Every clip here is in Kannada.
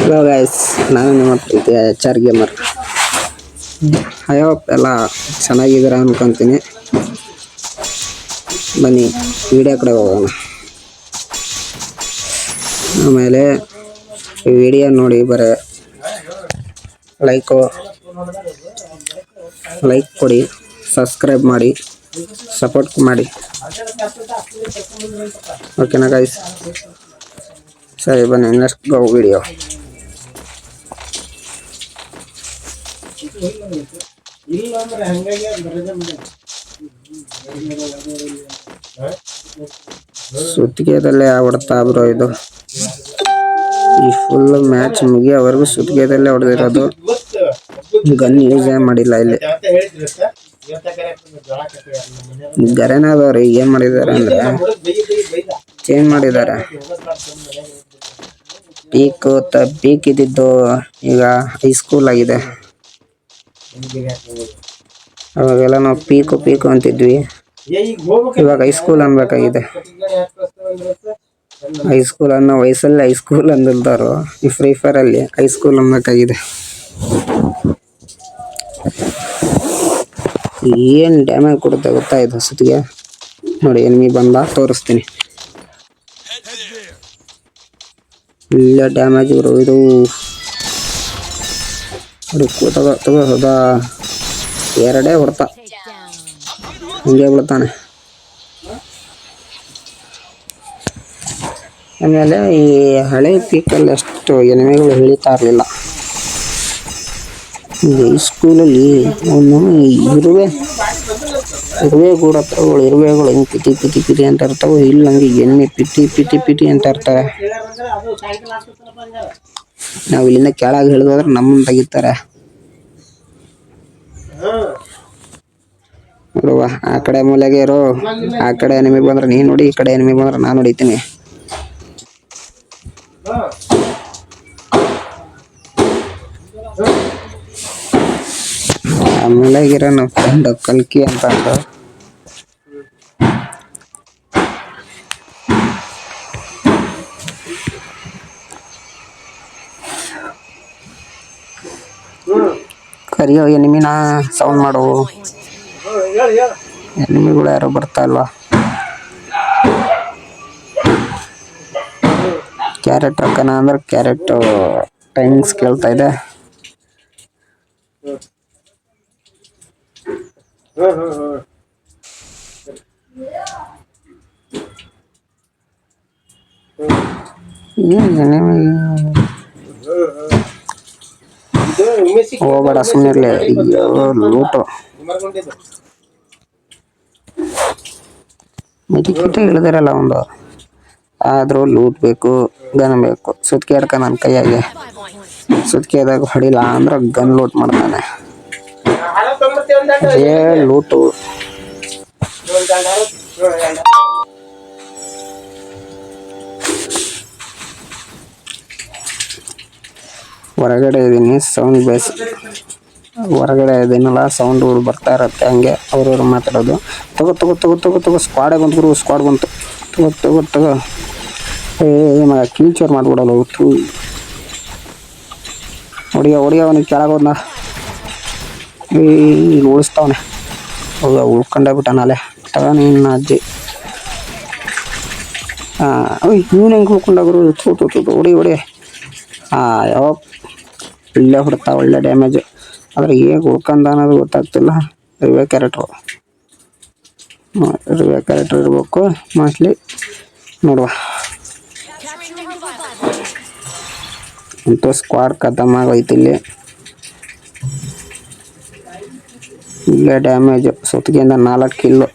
ಹಲೋ ಗೈಸ್, ನಾನು ನಿಮ್ಮ ಪ್ರೀತಿಯ HR ಗೇಮರ್. ಐ ಹೋಪ್ ಎಲ್ಲ ಚೆನ್ನಾಗಿದ್ದೀರಾ ಅನ್ಕೊಂತೀನಿ. ಬನ್ನಿ ವಿಡಿಯೋ ಕಡೆ ಹೋಗೋಣ. ಆಮೇಲೆ ಈ ವಿಡಿಯೋ ನೋಡಿ ಬರೀ ಲೈಕ್ ಕೊಡಿ, ಸಬ್ಸ್ಕ್ರೈಬ್ ಮಾಡಿ, ಸಪೋರ್ಟ್ ಮಾಡಿ. ಓಕೆನಾ ಗೈಸ್? ಸರಿ ಬನ್ನಿ, ನೆಕ್ಸ್ಟ್ ಗೋ ವಿಡಿಯೋ. ಸುತ್ತಿಗೆದಲ್ಲೇ ಹೊಡ್ತಾ ಬ್ರೋ ಇದು. ಈ ಫುಲ್ ಮ್ಯಾಚ್ ಮುಗಿಯೋವರೆಗೂ ಸುತ್ತಿಗೆದಲ್ಲೇ ಹೊಡೆದಿರೋದು. ಗನ್ ಯೂಸ್ ಮಾಡಿಲ್ಲ ಇಲ್ಲಿ. ಗರೆನಾದವ್ರು ಏನ್ ಮಾಡಿದ್ದಾರೆ ಅಂದ್ರೆ ಚೇಂಜ್ ಮಾಡಿದ್ದಾರೆ. ಪೀಕ್ ಇದ್ದಿದ್ದು ಈಗ ಹೈಸ್ಕೂಲ್ ಆಗಿದೆ. ಅವಾಗೆಲ್ಲ ನಾವು ಪೀಕು ಅಂತಿದ್ವಿ, ಇವಾಗ ಹೈಸ್ಕೂಲ್ ಅನ್ಬೇಕಾಗಿದೆ. ಹೈಸ್ಕೂಲ್ ಅನ್ನೋ ವಯಸ್ಸಲ್ಲಿ ಹೈಸ್ಕೂಲ್ ಅಂದಿಲ್ದಾರು ಈ ಫ್ರೀ ಫೈರ್ ಅಲ್ಲಿ ಹೈಸ್ಕೂಲ್ ಅನ್ಬೇಕಾಗಿದೆ. ಏನ್ ಡ್ಯಾಮೇಜ್ ಕೊಡುತ್ತೆ ಗೊತ್ತಾ ಇದು ಸುತ್ತಿಗೆ? ನೋಡಿ, ಎನಿಮಿ ಬಂದ ತೋರಿಸ್ತೀನಿ. ಇಲ್ಲ ಡ್ಯಾಮೇಜ್ ಇವರು ಇದು ತಗೋದ ಎರಡೇ ಹೊಡ್ತಾ ಹಂಗೆ ಬಿಡ್ತಾನೆ. ಆಮೇಲೆ ಈ ಹಳೆ ಪೀಕಲ್ಲಿ ಅಷ್ಟು ಎನಿಮಿಗಳು ಇಳಿತಾ ಇರಲಿಲ್ಲ. ಈ ಸ್ಕೂಲಲ್ಲಿ ಅವನು ಇರುವೆ ಕೂಡ ಇರುವೆಗಳು ಹೆಂಗೆ ಪಿಟಿ ಅಂತ ಇರ್ತಾವೆ, ಇಲ್ಲಿ ಹಂಗೆ ಎಣ್ಣೆ ಪಿಟಿ ಅಂತ ಇರ್ತಾರೆ. ನಾವು ಇಲ್ಲಿಂದ ಕೆಳಗೆ ಹಿಡಿದೋದ್ರೆ ನಮ್ಮನ್ನು ತೆಗಿತಾರೆ. ನೋಡುವ, ಆ ಕಡೆ ಮೂಲೆಗೆ ಇರೋ, ಆ ಕಡೆ ಎನಿಮಿ ಬಂದ್ರೆ ನೀನು ನೋಡಿ, ಈ ಕಡೆ ಎನಿಮಿ ಬಂದ್ರೆ ನಾನು ಹೊಡಿತೀನಿ. ಆ ಮೂಲೆಗಿರೋ ನಮ್ಮ ಫ್ರೆಂಡ್ ಕಲ್ಕಿ ಅಂತ ಅಂದ್ರು. ಕರಿಯೋ ಎನಿಮಿನ ಸೌಂಡ್ ಮಾಡು. ಎನಿಮಿಗಳು ಯಾರೋ ಬರ್ತಾ ಇಲ್ವಾ? ಕ್ಯಾರೆಟ್ ಹಾಕೋಣ ಅಂದ್ರೆ ಕ್ಯಾರೆಟ್ ಟೈಮಿಂಗ್ಸ್ ಕೇಳ್ತಾ ಇದೆ. ಹೋಗ್ಬೇಡ ಸುಮ್ಮನೆ ಲೂಟು ಮಿಟಿಕಿಟ ಇಳಿದಿರಲ್ಲ ಒಂದು. ಆದರೂ ಲೂಟ್ ಬೇಕು, ಗನ್ ಬೇಕು. ಸುತ್ತಿಗೆ ಹಿಡ್ಕ ನನ್ನ ಕೈಯಾಗೆ ಸುತ್ತಿಗೆದಾಗ ಹೊಡಿಲ್ಲ ಅಂದ್ರೆ ಗನ್ ಲೂಟ್ ಮಾಡ್ತಾನೆ. ಲೂಟು ಹೊರಗಡೆ ಇದೀನಿ, ಸೌಂಡ್ ಬೇಸ್ ಹೊರಗಡೆ ಇದೀನಲ್ಲ, ಸೌಂಡ್ ಬರ್ತಾ ಇರತ್ತೆ. ಹಂಗೆ ಅವ್ರವ್ರು ಮಾತಾಡೋದು. ತಗೋ ಸ್ಕ್ವಾಡೇ ಬಂತು, ಸ್ಕ್ವಾಡ್ ಬಂತು. ತಗೋ ಮಗ ಕಿಲ್ಚೋರ್ ಮಾಡ್ಬಿಡಲ್ಲ. ಹೊಡಿಯ ಅವನಿಗೆ ಕೆಳಗೋದ್ನ ಉಳಿಸ್ತಾವನೆ. ಹೌದಾ, ಉಳ್ಕೊಂಡೇ ಬಿಟ್ಟ ನಾಳೆ. ತಗ ನಿನ್ನ ಅಜ್ಜಿ. ಇವನು ಹೆಂಗೆ ಉಳ್ಕೊಂಡಾಗ್ರು? ಹೊಡಿ. ಯಾವ ಒಳ್ಳೆ ಹೊಡ್ತಾ, ಒಳ್ಳೆ ಡ್ಯಾಮೇಜ್. ಆದರೆ ಹೇಗೆ ಉಳ್ಕೊಂಡ ಅನ್ನೋದು ಗೊತ್ತಾಗ್ತಿಲ್ಲ. ರಿವೇ ಕ್ಯಾರೆಕ್ಟ್ರು ಇರಬೇಕು ಮೋಸ್ಟ್ಲಿ. ನೋಡುವ, ಅಂತೂ ಸ್ಕ್ವಾಡ್ ಖತಮ್ ಆಗೋಯ್ತು. ಇಲ್ಲೇ ಡ್ಯಾಮೇಜ್ ಸುತ್ತಿಗೆಯಿಂದ 4 ಕಿಲ್ಲು.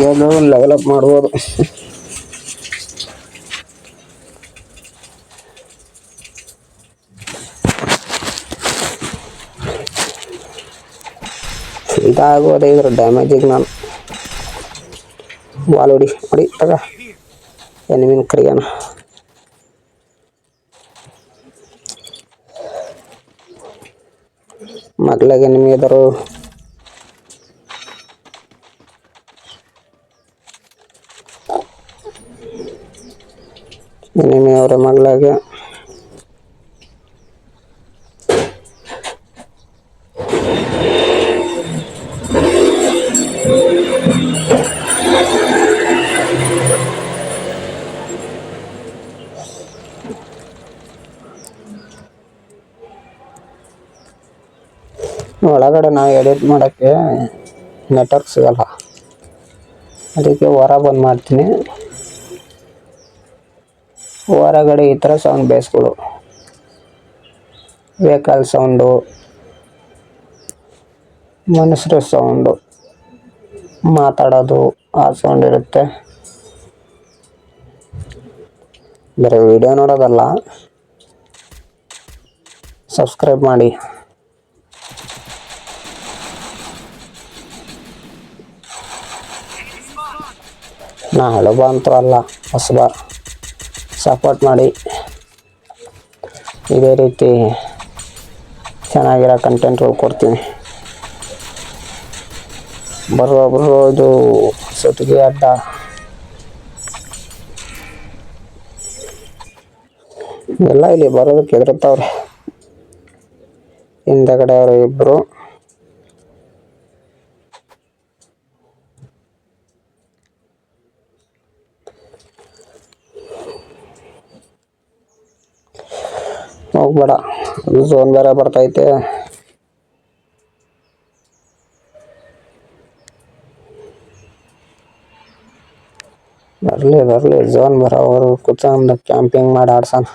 ಏನೋ ಲೆವೆಲಪ್ ಮಾಡ್ಬೋದು. ಇದಾಗೋದೇ ಇದ್ರ ಡ್ಯಾಮೇಜಿಗೆ ನಾನು ವಾಲ್ ಹೊಡಿ ತಗ ಎನಿಮಿನ ಕರಿಯೋಣ. ಮಗ್ಲಾಗ ಎನಿಮಿ ಇದ್ದರು. ಎನಿಮಿ ಅವರ ಮಗಳಾಗೆ ಒಳಗಡೆ ನಾವು ಎಡಿಟ್ ಮಾಡೋಕ್ಕೆ ನೆಟ್ವರ್ಕ್ ಸಿಗಲ್ಲ, ಅದಕ್ಕೆ ಹೊರ ಬಂದು ಮಾಡ್ತೀನಿ. ಹೊರಗಡೆ ಈ ಥರ ಸೌಂಡ್ ಬೇಸ್ಗಳು, ವೆಹಿಕಲ್ ಸೌಂಡು, ಮನುಷ್ಯರ ಸೌಂಡು, ಮಾತಾಡೋದು ಆ ಸೌಂಡ್ ಇರುತ್ತೆ. ಬರೀ ವಿಡಿಯೋ ನೋಡೋದಲ್ಲ, ಸಬ್ಸ್ಕ್ರೈಬ್ ಮಾಡಿ. ನಾ ಹಳಬ ಅಂತೂ ಅಲ್ಲ, ಹೊಸಬ. ಸಪೋರ್ಟ್ ಮಾಡಿ. ಇದೇ ರೀತಿ ಚೆನ್ನಾಗಿರೋ ಕಂಟೆಂಟ್ಗಳು ಕೊಡ್ತೀನಿ. ಬರೋದು ಸುತ್ತಿಗೆ ಅಡ್ಡ, ಎಲ್ಲ ಇಲ್ಲಿ ಬರೋದಕ್ಕೆ ಹೆದರ್ತಾವ್ರೆ. ಹಿಂದಗಡೆ ಅವರು ಇಬ್ಬರು, ಹೋಗ್ಬೇಡ, ಝೋನ್ ಬೇರೆ ಬರ್ತೈತೆ. ಬರಲಿ ಝೋನ್ ಬರೋವರು ಕೂತ್ಕೊಂಡು ಕ್ಯಾಂಪಿಂಗ್ ಮಾಡಿ ಆಡ್ಸೋಣ.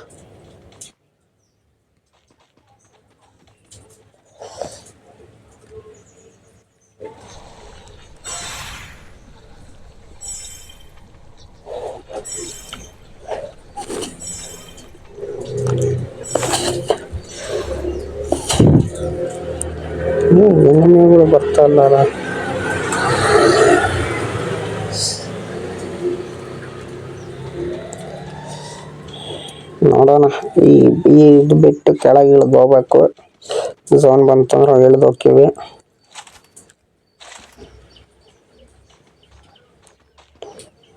ಎನಿಮಿಗಳು ಬರ್ತಾಯಿಲ್ಲ. ನೋಡೋಣ, ಇದು ಬಿಟ್ಟು ಕೆಳಗೆ ಇಳಿದು ಹೋಗ್ಬೇಕು. ಝೋನ್ ಬಂತಂದ್ರೆ ಇಳಿದು ಹೋಗ್ತೀವಿ.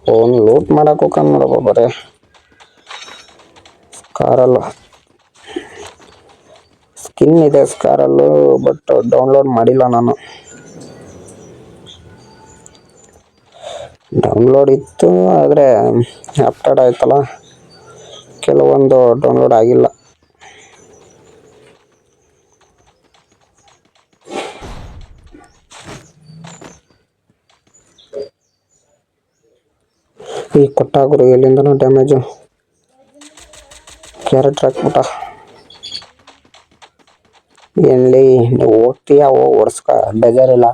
ಒಂದು ಲೂಟ್ ಮಾಡಕ್ಕೆ ಹೋಗ್ಕೊಂಡು ನೋಡಪ್ಪ, ಬರೀ ಸ್ಕಾರಲ್ಲು ಸ್ಕಿನ್ ಇದೆ, ಸ್ಕಾರಲ್ಲು, ಬಟ್ ಡೌನ್ಲೋಡ್ ಮಾಡಿಲ್ಲ ನಾನು. ಡೌನ್ಲೋಡ್ ಇತ್ತು, ಆದರೆ ಅಪ್ಡೇಟ್ ಆಯ್ತಲ್ಲ, ಕೆಲವೊಂದು ಡೌನ್ಲೋಡ್ ಆಗಿಲ್ಲ. ಈ ಕೊಟ್ಟಾಗುರು ಎಲ್ಲಿಂದನೂ ಡ್ಯಾಮೇಜು, ಕ್ಯಾರೆಟ್ ಹಾಕ್ಬಿಟ್ಟ. ಎಲ್ಲಿ ನೀವು ಹೋಗ್ತೀಯಾ, ಹೋಗಿ ಓಡಿಸ್ಕ, ಬೇಜಾರಿಲ್ಲ.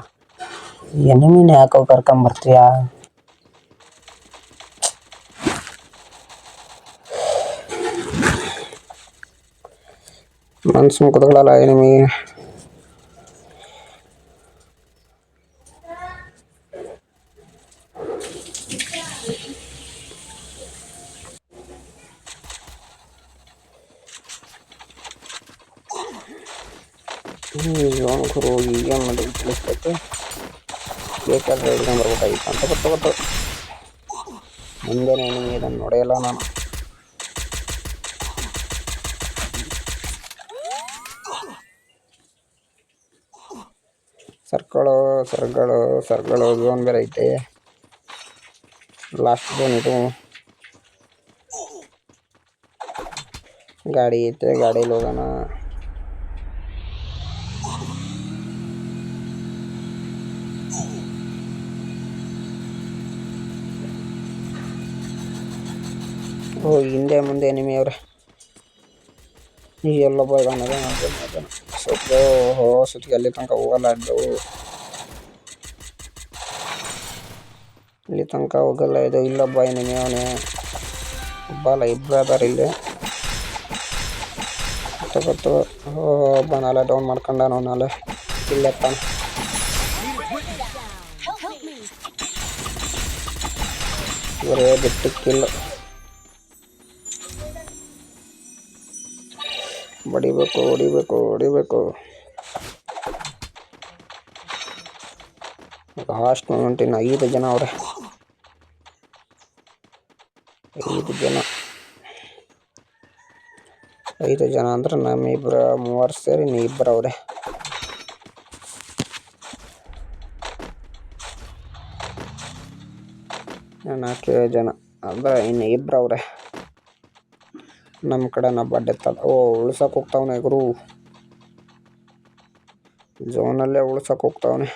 ಎನಿಮಿನ ಯಾಕೋ ಕರ್ಕೊಂಬರ್ತೀಯಾ? ಮನ್ಸು ಮುಖದಲ್ಲ ಎನಿಮಿ. ಝೋನ್ ಗುರು ಈಗ ಮಾಡಿ ತಿಳಿಸ್ತೈತೆ, ಬೇಕಾದ್ರೆ ಹಿಡ್ಕೊಂಬರ್ಬೇಕಾಗಿತ್ತು ಅಂತ ಗೊತ್ತು. ಮುಂದೇನೆ ಎನಿಮಿ ಇದನ್ನು ನೋಡೆಯಲ್ಲ ನಾನು. ಸರ್ಗಳು ಝೋನ್ ಬೇರೆ ಐತೆ. ಲಾಸ್ಟ್ ಝೋನ್ ಇದು. ಗಾಡಿ ಐತೆ, ಗಾಡೀಲಿ ಹೋಗೋಣ. ಹಿಂದೆ ಮುಂದೆ ಎನಿಮಿ ಅವ್ರೆ. ಎಲ್ಲೊಬ್ಬ ಇದಾನೆ, ಸುತ್ತಿಗೆ ಅಲ್ಲಿ ತನಕ ಹೋಗಲ್ಲ. ಇಲ್ಲಿ ತನಕ ಹೋಗಲ್ಲ ಇದು. ಇಲ್ಲೊಬ್ಬ ಎನಿಮಿ ಅವನೇ, ಒಬ್ಬಲ್ಲ ಇಬ್ಬರು ಅದಾರ ಇಲ್ಲಿ. ಗೊತ್ತು ಒಬ್ಬ ನಾಳೆ ಡೌನ್ ಮಾಡ್ಕೊಂಡ, ನಾವು ನಾಳೆ ಇಲ್ಲೆತ್ತಾನ. ಇವರೇ ಬಿಟ್ಟಿಕ್ಕಿಲ್ಲ. ಹೊಡಿಬೇಕು. ಲಾಸ್ಟ್ ಮೂಮೆಂಟಿನ 5 ಜನ ಅವ್ರೆ, 5 ಜನ. 5 ಜನ ಅಂದ್ರೆ ನಮ್ಮಿಬ್ರು 3 ಸೇರಿ ನೀ ಇಬ್ಬರು ಅವ್ರೆ. ನಾಲ್ಕು ಜನ ಅಂದ್ರೆ ಇನ್ನು ಇಬ್ಬರು ಅವ್ರೆ. ನಮ್ಮ ಕಡೆ ನಾ ಬಡ್ಡೆತ್ತದ. ಉಳ್ಸಕ್ಕೆ ಹೋಗ್ತಾವನೆ ಗುರು, ಝೋನಲ್ಲೇ ಉಳ್ಸಕ್ಕೆ ಹೋಗ್ತಾವನೆ.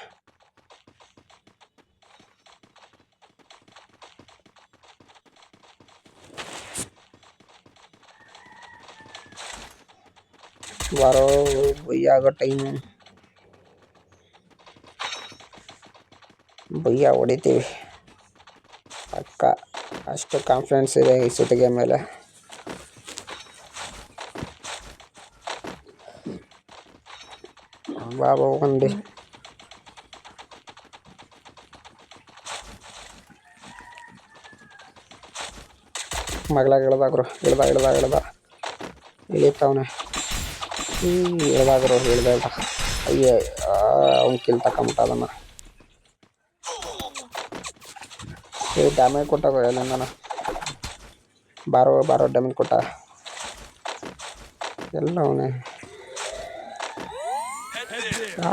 ಬಾರೋ ಬಯ್ಯಾಗ ಟೈಮು, ಬಯ್ಯ ಹೊಡಿತೀವಿ ಅಕ್ಕ. ಅಷ್ಟು ಕಾನ್ಫಿಡೆನ್ಸ್ ಇದೆ ಈ ಸುತ್ತಿಗೆ ಮೇಲೆ. ಬಾಬಾ ಹೋಗಂಡಿ. ಮಗಳಾಗ ಇಳ್ದಾಗ್ರು, ಇಳ್ದ ಇಳಿತಾವನೆ. ಇಳ್ದಾಗ್ರು ಇಳ್ದ. ಅಯ್ಯ ಅವ್ನು ಕಿಲ್ ತಕೊಂಬಿಟ್ಟ ಅದನ್ನು. ಡ್ಯಾಮೇಜ್ ಕೊಟ್ಟಾಗ ಎಲ್ಲಂದನ. ಬಾರೋ ಡ್ಯಾಮೇಜ್ ಕೊಟ್ಟ ಎಲ್ಲ ಅವನೇ.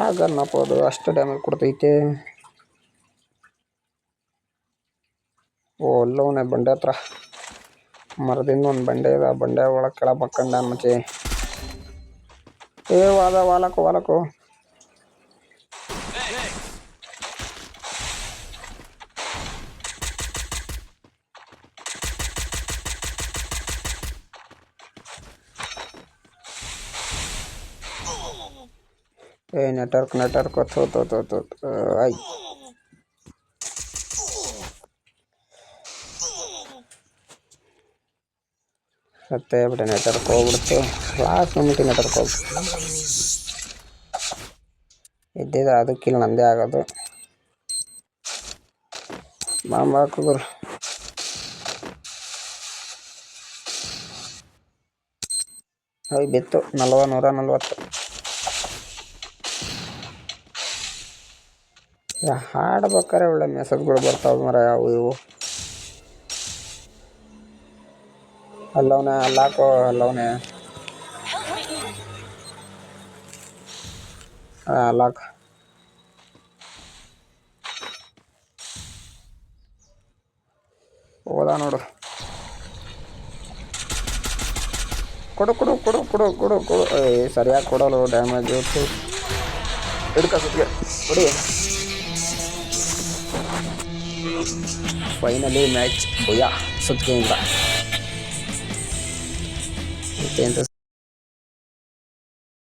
ಆಗನ್ನಪ್ಪದು ಅಷ್ಟು ಡ್ಯಾಮೇಜ್ ಕೊಡ್ತೈತೆ. ಅಲ್ಲವನೇ ಬಂಡೆ ಹತ್ರ, ಮರದಿಂದ ಒಂದು ಬಂಡೆ ಇದೆ. ಆ ಬಂಡೆ ಒಳಗೆ ಕೆಳಗೆ ಮಕ್ಕಂಡ ಮಚ್ಚಿ. ವಾಲಕು ನೆಟ್ವರ್ಕ್ ಆಯ್. ಮತ್ತೆ ಬಿಟ್ಟೆ ನೆಟ್ವರ್ಕ್ ಹೋಗ್ಬಿಡ್ತು. ಲಾಸ್ಟ್ ಮೂಮೆಂಟ್ ನೆಟ್ವರ್ಕ್ ಹೋಗ್ಬಿಟ್ಟು ಇದ್ದಿದ್ದು ಅದಕ್ಕಿಲ್ಲ ನಂದೇ ಆಗೋದು. ಬಾಂಬ್ ಹಾಕಿದ್ರು. ಬಿತ್ತು 140. ಹಾಡ್ಬೇಕಾರೆ ಒಳ್ಳೆ ಮೆಸೇಜ್ಗಳು ಬರ್ತಾವೆ ಮರ. ಅವು ಇವು ಅಲ್ಲವನೇ ಅಲ್ಲವನೇ ಅಲ್ಲಾಕ್. ಹೋದ ನೋಡು. ಕೊಡು. ಸರಿಯಾಗಿ ಕೊಡಲು ಡ್ಯಾಮೇಜ್ ಇತ್ತು. ಹಿಡ್ಕ ಸುತ್ತಿಗೆ ಕೊಡಿ. ಫೈನಲಿ ಮ್ಯಾಚ್ ಭಯ ಸುತ್ತಿಗೆಯಿಂದ. ಮತ್ತೆ ಎಂತ